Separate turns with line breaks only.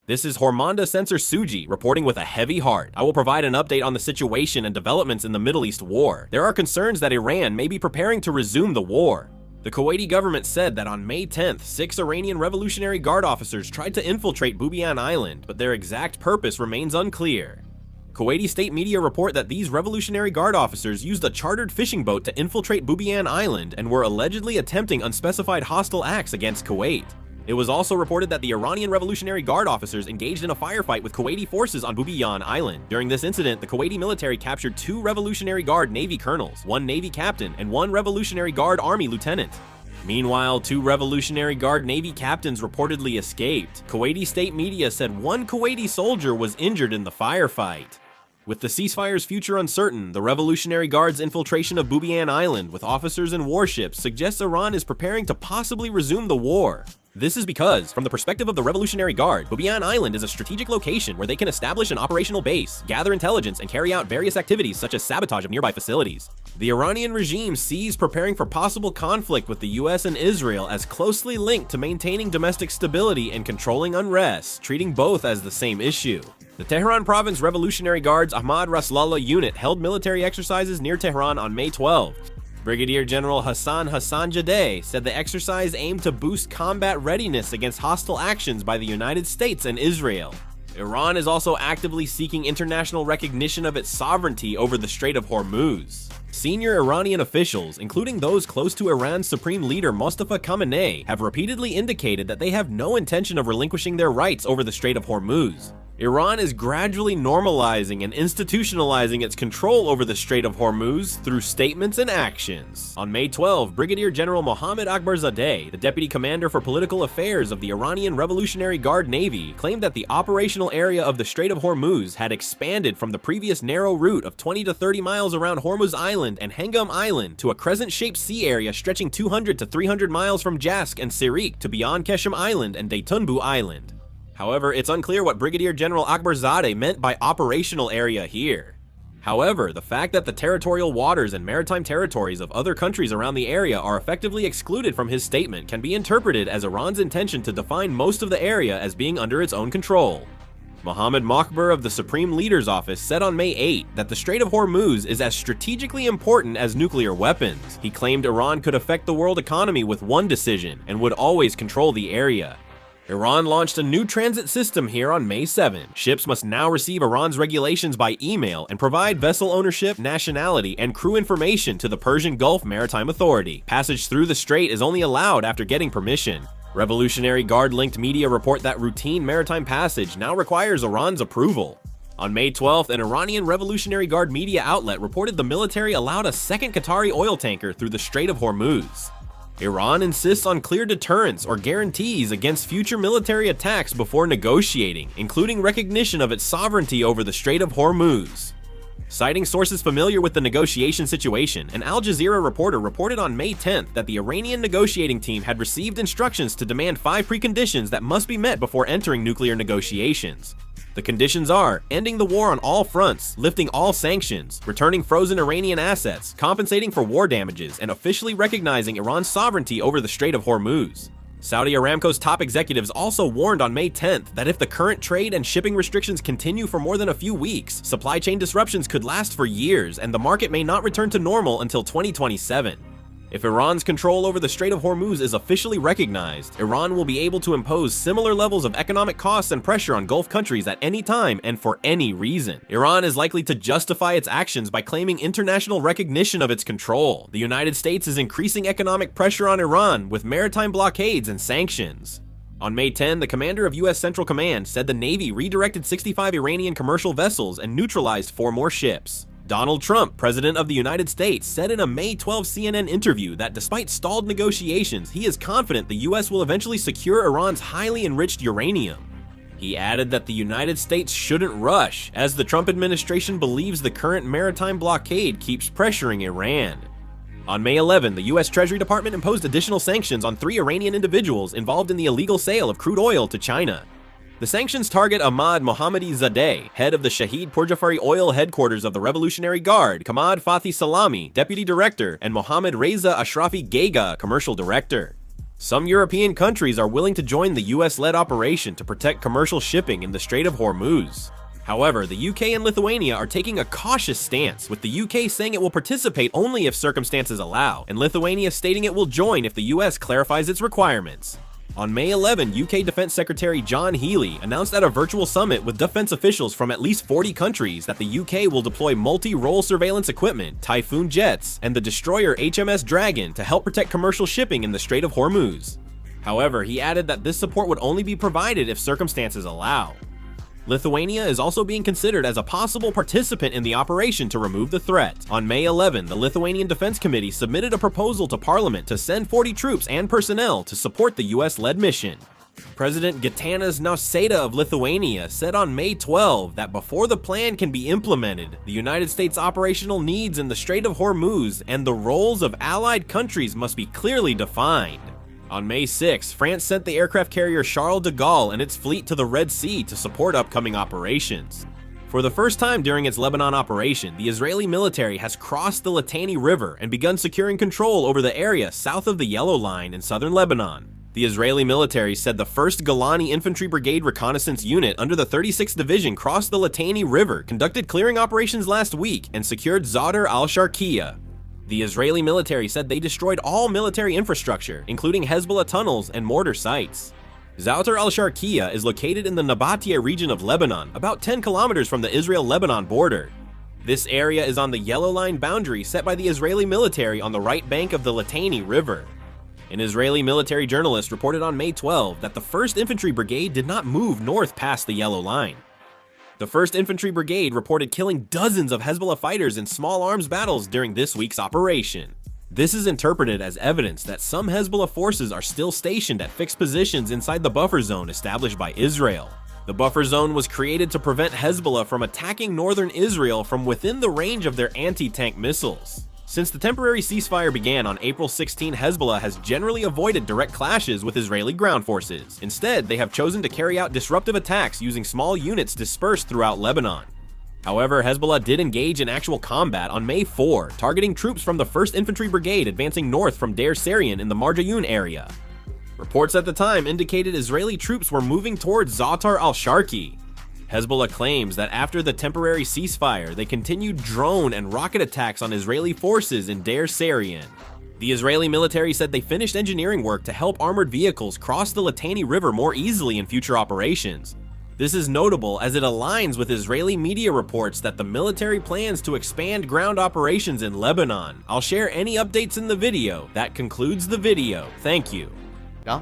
This is Hormanda Sensor Suji reporting with a heavy heart. I will provide an update on the situation and developments in the Middle East war. There are concerns that Iran may be preparing to resume the war. The Kuwaiti government said that on May 10th, 6 Iranian Revolutionary Guard officers tried to infiltrate Bubiyan Island, but their exact purpose remains unclear. Kuwaiti state media report that these Revolutionary Guard officers used a chartered fishing boat to infiltrate Bubiyan Island and were allegedly attempting unspecified hostile acts against Kuwait. It was also reported that the Iranian Revolutionary Guard officers engaged in a firefight with Kuwaiti forces on Bubiyan Island. During this incident, the Kuwaiti military captured 2 Revolutionary Guard Navy colonels, 1 Navy captain, and 1 Revolutionary Guard Army lieutenant. Meanwhile, 2 Revolutionary Guard Navy captains reportedly escaped. Kuwaiti state media said 1 Kuwaiti soldier was injured in the firefight. With the ceasefire's future uncertain, the Revolutionary Guard's infiltration of Bubiyan Island with officers and warships suggests Iran is preparing to possibly resume the war. This is because, from the perspective of the Revolutionary Guard, Bubiyan Island is a strategic location where they can establish an operational base, gather intelligence, and carry out various activities such as sabotage of nearby facilities. The Iranian regime sees preparing for possible conflict with the US and Israel as closely linked to maintaining domestic stability and controlling unrest, treating both as the same issue. The Tehran Province Revolutionary Guard's Ahmad Rasulullah unit held military exercises near Tehran on May 12. Brigadier General Hassan Hassanzadeh said the exercise aimed to boost combat readiness against hostile actions by the United States and Israel. Iran is also actively seeking international recognition of its sovereignty over the Strait of Hormuz. Senior Iranian officials, including those close to Iran's supreme leader Mustafa Khamenei, have repeatedly indicated that they have no intention of relinquishing their rights over the Strait of Hormuz. Iran is gradually normalizing and institutionalizing its control over the Strait of Hormuz through statements and actions. On May 12, Brigadier General Mohammad Akbarzadeh, the deputy commander for political affairs of the Iranian Revolutionary Guard Navy, claimed that the operational area of the Strait of Hormuz had expanded from the previous narrow route of 20 to 30 miles around Hormuz Island and Hengam Island to a crescent-shaped sea area stretching 200 to 300 miles from Jask and Sirik to beyond Keshem Island and Deytunbu Island. However, it's unclear what Brigadier General Akbarzadeh meant by operational area here. However, the fact that the territorial waters and maritime territories of other countries around the area are effectively excluded from his statement can be interpreted as Iran's intention to define most of the area as being under its own control. Mohammad Mokhber of the Supreme Leader's Office said on May 8 that the Strait of Hormuz is as strategically important as nuclear weapons. He claimed Iran could affect the world economy with one decision and would always control the area. Iran launched a new transit system here on May 7. Ships must now receive Iran's regulations by email and provide vessel ownership, nationality, and crew information to the Persian Gulf Maritime Authority. Passage through the strait is only allowed after getting permission. Revolutionary Guard-linked media report that routine maritime passage now requires Iran's approval. On May 12th, an Iranian Revolutionary Guard media outlet reported the military allowed a second Qatari oil tanker through the Strait of Hormuz. Iran insists on clear deterrence or guarantees against future military attacks before negotiating, including recognition of its sovereignty over the Strait of Hormuz. Citing sources familiar with the negotiation situation, an Al Jazeera reporter reported on May 10th that the Iranian negotiating team had received instructions to demand 5 preconditions that must be met before entering nuclear negotiations. The conditions are ending the war on all fronts, lifting all sanctions, returning frozen Iranian assets, compensating for war damages, and officially recognizing Iran's sovereignty over the Strait of Hormuz. Saudi Aramco's top executives also warned on May 10th that if the current trade and shipping restrictions continue for more than a few weeks, supply chain disruptions could last for years and the market may not return to normal until 2027. If Iran's control over the Strait of Hormuz is officially recognized, Iran will be able to impose similar levels of economic costs and pressure on Gulf countries at any time and for any reason. Iran is likely to justify its actions by claiming international recognition of its control. The United States is increasing economic pressure on Iran with maritime blockades and sanctions. On May 10, the commander of U.S. Central Command said the Navy redirected 65 Iranian commercial vessels and neutralized 4 more ships. Donald Trump, President of the United States, said in a May 12 CNN interview that despite stalled negotiations, he is confident the U.S. will eventually secure Iran's highly enriched uranium. He added that the United States shouldn't rush, as the Trump administration believes the current maritime blockade keeps pressuring Iran. On May 11, the U.S. Treasury Department imposed additional sanctions on 3 Iranian individuals involved in the illegal sale of crude oil to China. The sanctions target Ahmad Mohammadi-Zadeh, head of the Shahid Pourjafari Oil headquarters of the Revolutionary Guard, Kamad Fathi Salami, deputy director, and Mohammad Reza Ashrafi Gega, commercial director. Some European countries are willing to join the US-led operation to protect commercial shipping in the Strait of Hormuz. However, the UK and Lithuania are taking a cautious stance, with the UK saying it will participate only if circumstances allow, and Lithuania stating it will join if the US clarifies its requirements. On May 11, UK Defense Secretary John Healey announced at a virtual summit with defense officials from at least 40 countries that the UK will deploy multi-role surveillance equipment, Typhoon jets, and the destroyer HMS Dragon to help protect commercial shipping in the Strait of Hormuz. However, he added that this support would only be provided if circumstances allow. Lithuania is also being considered as a possible participant in the operation to remove the threat. On May 11, the Lithuanian Defense Committee submitted a proposal to Parliament to send 40 troops and personnel to support the US-led mission. President Gitanas Nausėda of Lithuania said on May 12 that before the plan can be implemented, the United States' operational needs in the Strait of Hormuz and the roles of allied countries must be clearly defined. On May 6, France sent the aircraft carrier Charles de Gaulle and its fleet to the Red Sea to support upcoming operations. For the first time during its Lebanon operation, the Israeli military has crossed the Litani River and begun securing control over the area south of the Yellow Line in southern Lebanon. The Israeli military said the 1st Golani Infantry Brigade Reconnaissance Unit under the 36th Division crossed the Litani River, conducted clearing operations last week, and secured Zadr al-Sharqiya. The Israeli military said they destroyed all military infrastructure, including Hezbollah tunnels and mortar sites. Zadr al-Sharqiya is located in the Nabatea region of Lebanon, about 10 kilometers from the Israel-Lebanon border. This area is on the Yellow Line boundary set by the Israeli military on the right bank of the Litani River. An Israeli military journalist reported on May 12 that the 1st Infantry Brigade did not move north past the Yellow Line. The 1st Infantry Brigade reported killing dozens of Hezbollah fighters in small arms battles during this week's operation. This is interpreted as evidence that some Hezbollah forces are still stationed at fixed positions inside the buffer zone established by Israel. The buffer zone was created to prevent Hezbollah from attacking northern Israel from within the range of their anti-tank missiles. Since the temporary ceasefire began on April 16, Hezbollah has generally avoided direct clashes with Israeli ground forces. Instead, they have chosen to carry out disruptive attacks using small units dispersed throughout Lebanon. However, Hezbollah did engage in actual combat on May 4, targeting troops from the 1st Infantry Brigade advancing north from Deir Sarian in the Marjayoun area. Reports at the time indicated Israeli troops were moving towards Zadr al-Sharqi. Hezbollah claims that after the temporary ceasefire, they continued drone and rocket attacks on Israeli forces in Deir Sarian. The Israeli military said they finished engineering work to help armored vehicles cross the Litani River more easily in future operations. This is notable as it aligns with Israeli media reports that the military plans to expand ground operations in Lebanon. I'll share any updates in the video. That concludes the video. Thank you.
Ja.